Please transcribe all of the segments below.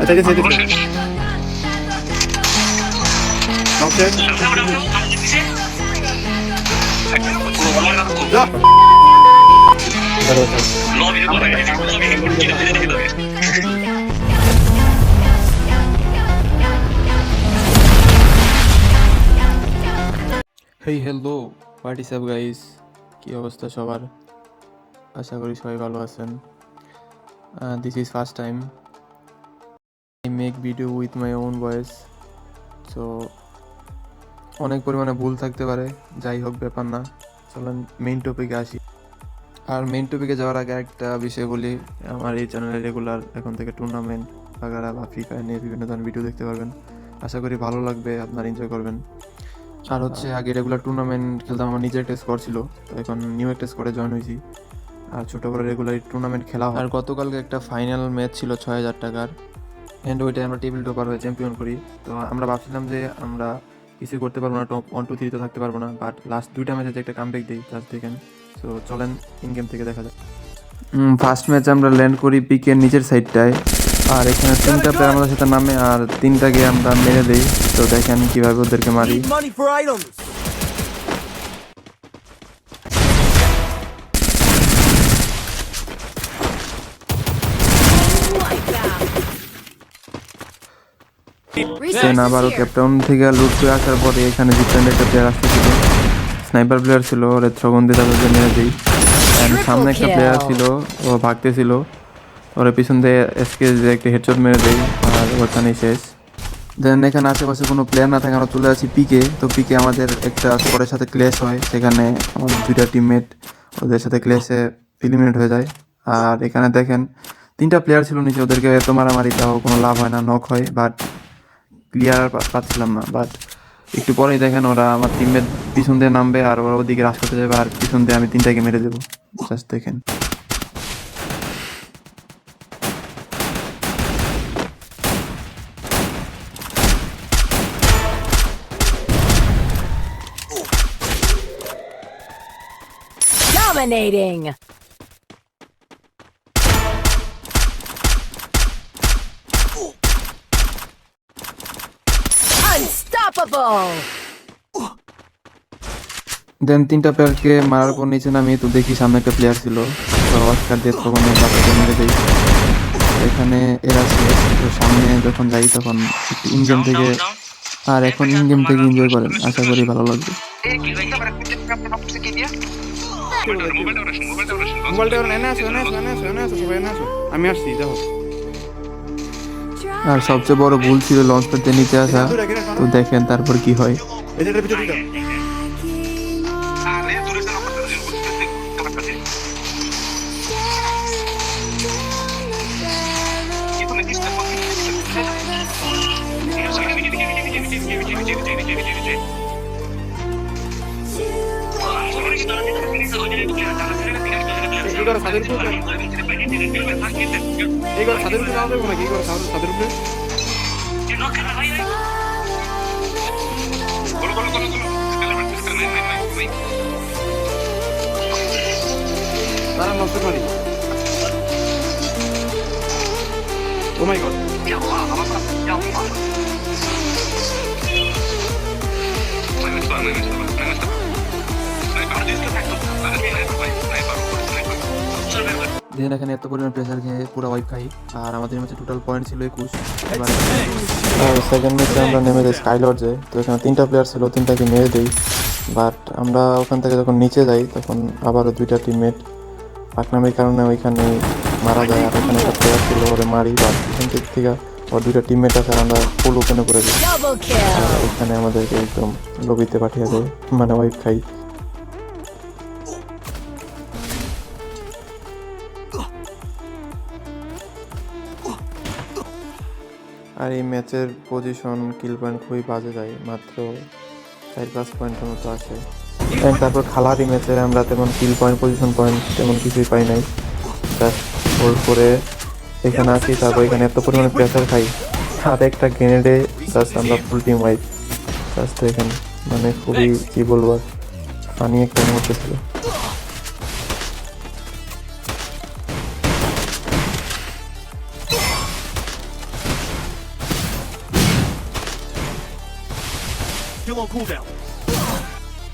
Attack it. Okay. Hey hello what is up guys, কী অবস্থা সবার? আশা করি সবাই ভালো আছেন। This is first time I make video with my own voice, so অনেক পরিমাণে ভুল থাকতে পারে, যাই হোক ব্যাপার না। চলেন মেইন টপিকে আসি। আর মেইন টপিকে যাওয়ার আগে একটা বিষয় বলি, আমার এই চ্যানেলে রেগুলার এখন থেকে টুর্নামেন্ট বাগারা বা ফ্রি ফায়ার নিয়ে বিভিন্ন ধরনের ভিডিও দেখতে পারবেন। আশা করি ভালো লাগবে, আপনারা এনজয় করবেন। আর হচ্ছে আগে রেগুলার টুর্নামেন্ট খেলতাম, আমার নিজের একটা স্কোয়াড ছিল, তো এখন নিউ একটা স্কোয়াডে জয়েন হয়েছি। আর ছোটো করে রেগুলার টুর্নামেন্ট খেলা হয়। আর গতকালকে একটা ফাইনাল ম্যাচ ছিল 6,000 টাকার, অ্যান্ড ওইটাই আমরা টেবিল টপার হয়ে চ্যাম্পিয়ন করি। তো আমরা ভাবছিলাম যে আমরা কিছু করতে পারবো না, টপ 1 2 3 তো থাকতে পারবো না, বাট লাস্ট 2টা ম্যাচে যে একটা কামব্যাক দিই জাস্ট দেখেন। সো চলেন ইন গেম থেকে দেখা যায়। ফার্স্ট ম্যাচ আমরা ল্যান্ড করি পিকের নিচের সাইডটায়, আর এখানে 3টা প্লেয়ার আমাদের সাথে নামে আর 3টাকে আমরা মেরে দিই। তো দেখেন কীভাবে ওদেরকে মারি। সেন আবারও ক্যাপটাউন থেকে লুট করে আসার পরে এখানে জিপল্যান্ড একটা প্লেয়ার আসতেছিল, স্নাইপার প্লেয়ার ছিল, ওর থ্রোগন্ধি তাদেরকে মেরে দিই। অ্যান্ড সামনে একটা প্লেয়ার ছিল, ও ভাগতেছিল, ওর পিছন দিয়ে এসকে একটা হেডশট মেরে দেই, আর ওখানেই শেষ। দেন এখানে আশেপাশে কোনো প্লেয়ার না থাকে, আমরা চলে আসি পিকে। তো পিকে আমাদের একটা স্কোয়াডের সাথে ক্লেশ হয়, সেখানে আমাদের 2টা টিমমেট ওদের সাথে ক্লেশে এলিমিনেট হয়ে যায়। আর এখানে দেখেন 3টা প্লেয়ার ছিল নিচে, ওদেরকে এত মারামারি তাও কোনো লাভ হয় না, নক হয়, বাট ক্লিয়ার পাচ্ছিলাম না। বাট একটু পরেই দেখেন ওরা আমার টিমমেট পিছন দিয়ে নামবে আর ওরা ওদিকে রাশ করতে যাবে, আর পিছন দিয়ে আমি 3টাকে মেরে দেবো। জাস্ট দেখেন। Dominating. Unstoppable. দেন 3টা প্লেয়ারকে মারার পর নিচে নামি, তো দেখি সামনে একটা প্লেয়ার ছিল, তো অস্কার দিয়ে তখন বাচ্চাকে মেরে দিই। এখানে এরা শেষ। তো সামনে যখন যাই তখন ইন গেম থেকে, আর এখন ইন গেম থেকে এনজয় করেন, আশা করি ভালো লাগবে। আমি আসছি, দেখো। আর সবচেয়ে বড় ভুল ছিল লঞ্চ প্যাড দিয়ে নিচে আসা, তো দেখেন তারপর কি হয়। Oh my god. দেন এখানে এত পরিমাণ প্রেসার খেয়ে পুরো ওয়াইপ খাই, আর আমাদের ম্যাচে টোটাল পয়েন্ট ছিল 21। এবার সেকেন্ড ম্যাচে আমরা নেমে যাই স্কাই লর্ডে। তো এখানে 3টা প্লেয়ার ছিল, 3টাকে মেরে দিই, বাট আমরা ওখান থেকে যখন নিচে যাই তখন আবারও 2টা টিমমেট পাকনামির কারণে ওইখানে মারা যায়। আর ওখানে একটা প্লেয়ার ছিল, ওরে মারি, বাট এখান থেকে ওর 2টা টিমমেট আছে, আর আমরা ফুল ওপেনে করে দিই। আর ওইখানে আমাদেরকে একদম লবিতে পাঠিয়ে দেয়, মানে ওয়াইপ খাই। আর এই ম্যাচের পজিশন কিল পয়েন্ট খুবই বাজে যায়, মাত্র 4-5 পয়েন্টের মতো আসে। তারপর খালারি ম্যাচে আমরা তেমন কিল পয়েন্ট পজিশন পয়েন্ট তেমন কিছুই পাই নাই, জাস্ট হোল্ড করে এখানে আসি। তারপর এখানে এত পরিমাণে প্রেসার খাই, আর একটা গ্রেনেডে জাস্ট আমরা ফুল টিম ওয়াইপ। জাস্ট এখানে মানে খুবই কী বলবো, ফানি একটা মুহূর্ত ছিল। Still on cooldown.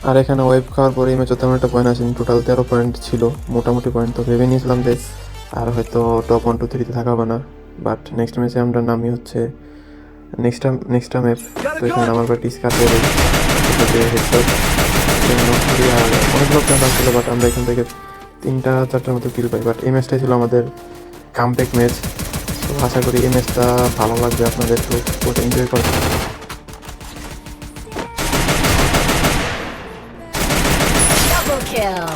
আর এখানে ওয়েব খাওয়ার পরে ম্যাচে তেমন একটা পয়েন্ট আসেনি, টোটাল 13 পয়েন্ট ছিল মোটামুটি পয়েন্ট। তো ভেবে নিয়েছিলাম যে আর হয়তো টপ 1 2 3 থাকা হবে না, বাট নেক্সট ম্যাচে আমরা নামি হচ্ছে নেক্সটটা ম্যাপ। তো এখানে নামার পর টিস্কার পেয়ে হেডশট আর অনেকগুলো প্ল্যান আসছিল, বাট আমরা এখান থেকে 3-4টার মতো কিল পাই। বাট এই ম্যাচটাই ছিল আমাদের কামব্যাক ম্যাচ। তো আশা করি এই ম্যাচটা ভালো লাগবে আপনাদের, তো এনজয় করবেন। Double kill.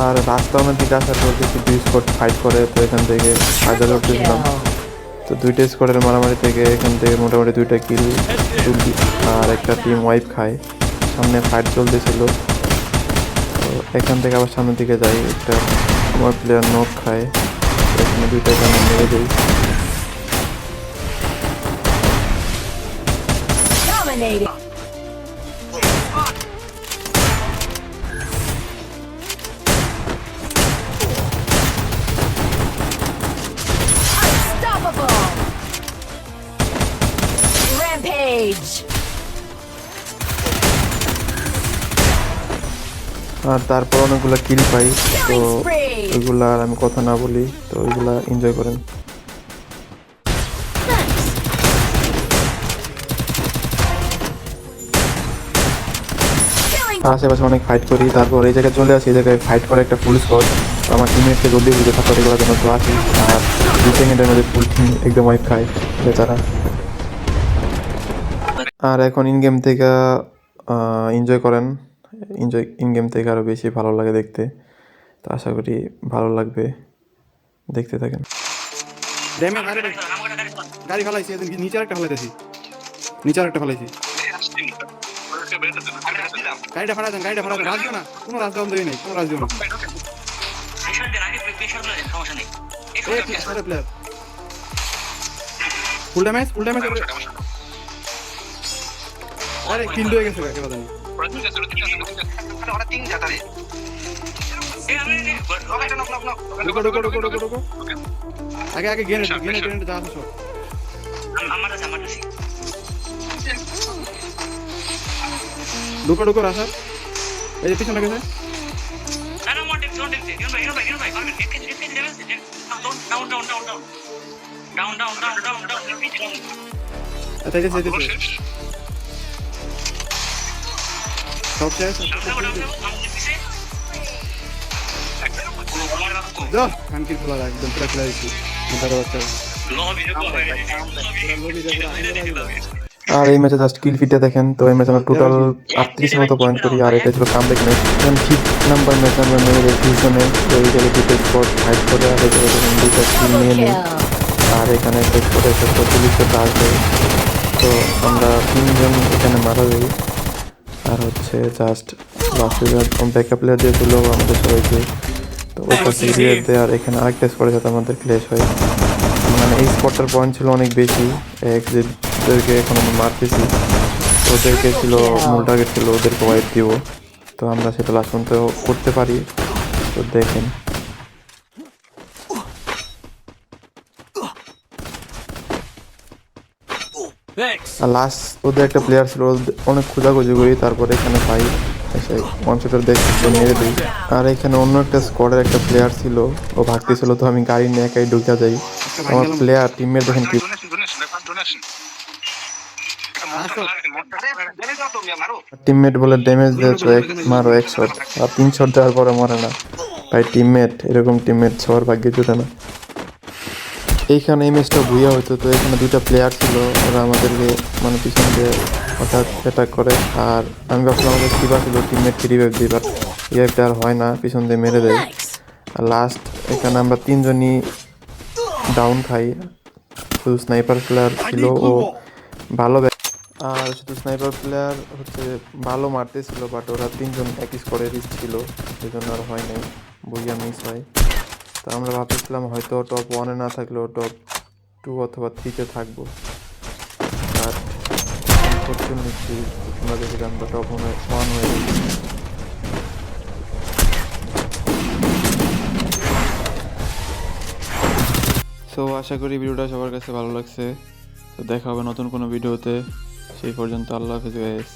আর রাস্তা আমার দিকে আসার পর কিছু 2 স্কোয়াড ফাইট করে, তো এখান থেকে ফায়দা করতেছিলাম। তো 2টা স্কোয়াডের মারামারি থেকে এখান থেকে মোটামুটি 2টা কিল তুলছি আর একটা টিম ওয়াইপ খায়। সামনে ফাইট চলতেছিল, তো এখান থেকে আবার সামনের দিকে যাই, একটা আমার প্লেয়ার নক খায়, তো এখানে 2টা এখানে মেরে দিই। Dominating. Unstoppable. Rampage. আর তারপর অনেকগুলো কিল পাই, তো Killing spree. ওইগুলো আর আমি কথা না বলি, তো ওইগুলা এনজয় করেন। Nice. Killing. আশেপাশে অনেক ফাইট করি, তারপর এই জায়গায় চলে আসি। এই জায়গায় ফাইট করে একটা ফুল স্কোয়াড, আমার টিমমেটকে জলদি বুঝে থাকা এগুলোর জন্য তো আসি, আর 2 সেকেন্ডের মধ্যে ফুল টিম একদম ওয়াইপ খায় বেচারা। আর এখন ইন গেম থেকে এনজয় করেন, ইন গেম থেকে আরও বেশি ভালো লাগে দেখতে। তো আশা করি ভালো লাগবে, দেখতে থাকেন। ড্যামেজ আরে গাড়ি ফেলাইছি, নিচে একটা ফেলাইতেছি, নিচে একটা ফেলাইছি। গাড়িটা ফাটা দেন, রাজ দিও না, কোনো রাজ দেওয়া নেই, কোনো রাজ দিও না। প্লেয়ার ফুল ড্যামেজ আরে কিল হয়ে গেছে একেবারে জানি। ঢুকো। আগে গ্রেনেড যা আছে সব। ঢুকো রাসা, এই যে পিছনে গেছে। আচ্ছা এই যে সব শেষ। যা কানকির খোলা একদম পুরো খোলা দিচ্ছি মোটার বাচ্চা। আর এই ম্যাচে জাস্ট কিল ফিটে দেখেন, তো এই ম্যাচে আমরা টোটাল 38 মতো পয়েন্ট করি, আর এটা ছিল কামব্যাক ম্যাচ। এখন ঠিক নাম্বার ম্যাচ আমরা মেরে রেখেছি, তো এই জায়গায় 2টা স্পট ফাইট করে আর এই জায়গায় 2টা কিল Double নিয়ে নিই। kill. আর এখানে একটা স্পটে একটা পুলিশকে আসবে, তো আমরা 3জন এখানে মারা যাই। আর হচ্ছে জাস্ট লাস্টে ব্যাকআপ প্লেয়ার দিয়েছিল আমাদের সবাইকে, তো ওইটা সিরিয়াস দেয়। আর এখানে আরেকটা স্পটের সাথে আমাদের ক্লেশ হয়, মানে এই স্পটটার পয়েন্ট ছিল অনেক বেশি, যেদেরকে এখন আমরা মারতেছি ওদেরকে ছিল মূল টার্গেট ছিল, ওদেরকে ওয়াইপ দিব। তো আমরা সেটা লাস্ট পর্যন্ত করতে পারি, তো দেখেন। Thanks. আর লাস্ট ওদের একটা প্লেয়ার ছিল, অনেক খোঁজাখুঁজি করি, তারপরে এখানে পাই, এসে ওয়ান শটার দেখতে মেরে দিই। আর এখানে অন্য একটা স্কোয়াডের একটা প্লেয়ার ছিল, ও ভাগতেছিল, তো আমি গাড়ি নিয়ে একাই ঢুকে যাই। আমার প্লেয়ার টিমমেট দেখেন কি টিমমেট বলে ড্যামেজ দিয়েছো, মারো 1 শট, আর 3 শট দেওয়ার পরে মরে না ভাই। টিমমেট এরকম টিমমেট সবার ভাগ্যে জুটে না। এইখানে এই ম্যাচটা ভুইয়া হইতো, তো এখানে 2টা প্লেয়ার ছিল, ওরা আমাদেরকে মানে পিছন দিয়ে হঠাৎ অ্যাটাক করে। আর আমি ভাবছিলাম আমাদের কিবা ছিল টিমমেটকে রিভাইভ দিই, বাট রিভাইভটা আর হয় না, পিছন দিয়ে মেরে দেয়। Nice. আর লাস্ট এখানে আমরা 3জনই ডাউন খাই, শুধু স্নাইপার প্লেয়ার ছিল ও ভালো, আর শুধু স্নাইপার প্লেয়ার হচ্ছে ভালো মারতেছিল, বাট ওরা 3জন একই স্কোরে রিস্ক ছিল, সেই জন্য আর হয় নাই, বইয়া মিস হয়। তো আমরা ভাবতেছিলাম হয়তো টপ 1-এ না থাকলেও টপ 2 অথবা 3-তে থাকবো, বাট আনফরচুনেটলি আমরা দেখি আমরা টপ 1 হয়ে গেছি। সো আশা করি ভিডিওটা সবার কাছে ভালো লাগছে। তো দেখা হবে নতুন কোনো ভিডিওতে। সেই পর্যন্ত আল্লাহ হাফেজ গাইস।